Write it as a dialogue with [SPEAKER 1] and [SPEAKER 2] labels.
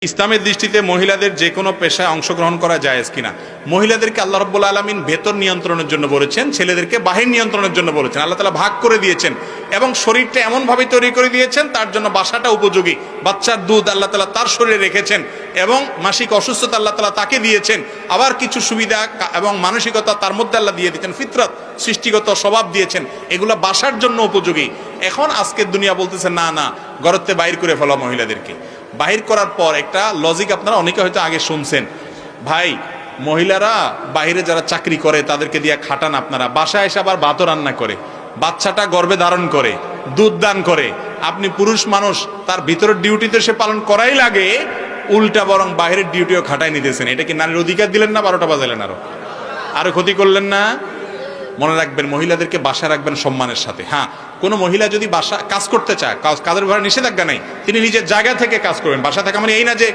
[SPEAKER 1] ইসলামের দৃষ্টিতে মহিলাদের যে কোনো পেশায় অংশগ্রহণ করা জায়েজ কিনা? মহিলাদেরকে আল্লাহ রাব্বুল আলামিন ভেতর নিয়ন্ত্রণের জন্য বলেছেন, ছেলেদেরকে বাহির নিয়ন্ত্রণের জন্য বলেছেন। আল্লাহ তাআলা ভাগ করে দিয়েছেন এবং শরীরটা এমনভাবে তৈরি করে দিয়েছেন তার জন্য বাসাটা উপযোগী। বাচ্চার দুধ আল্লাহ তাআলা তার শরীরে রেখেছেন এবং মাসিক অসুস্থতা আল্লাহ তাআলা তাকে দিয়েছেন। আবার কিছু সুবিধা এবং মানসিকতা তার মধ্যে আল্লাহ দিয়ে দিয়েছেন, ফিতরত সৃষ্টিগত স্বভাব দিয়েছেন, এগুলো বাসার জন্য উপযোগী। এখন আজকের দুনিয়া বলতেছে না না, ঘরতে বাইর করে ফেলা মহিলাদেরকে। বাহির করার পর একটা লজিক আপনারা অনেকে হয়তো আগে শুনছেন, ভাই মহিলারা বাইরে যারা চাকরি করে তাদেরকে দিয়ে খাটান, আপনারা বাসায় এসে আবার ভাতও রান্না করে, বাচ্চাটা গর্ভে ধারণ করে, দুধ দান করে, আপনি পুরুষ মানুষ তার ভিতরের ডিউটিতে সে পালন করাই লাগে, উল্টা বরং বাইরের ডিউটিও খাটাই নিতেছেন। এটা কি নারীর অধিকার দিলেন না? 12টা বাজালেন, আরো ক্ষতি করলেন না? মনে রাখবেন, মহিলাদেরকে বাসায় রাখবেন সম্মানের সাথে। হ্যাঁ, কোনো মহিলা যদি বাসা কাজ করতে চায়, কাজের ঘরে নিষেধাজ্ঞা নাই, তিনি নিজের জায়গা থেকে কাজ করবেন। বাসা থেকে মানে এই না যে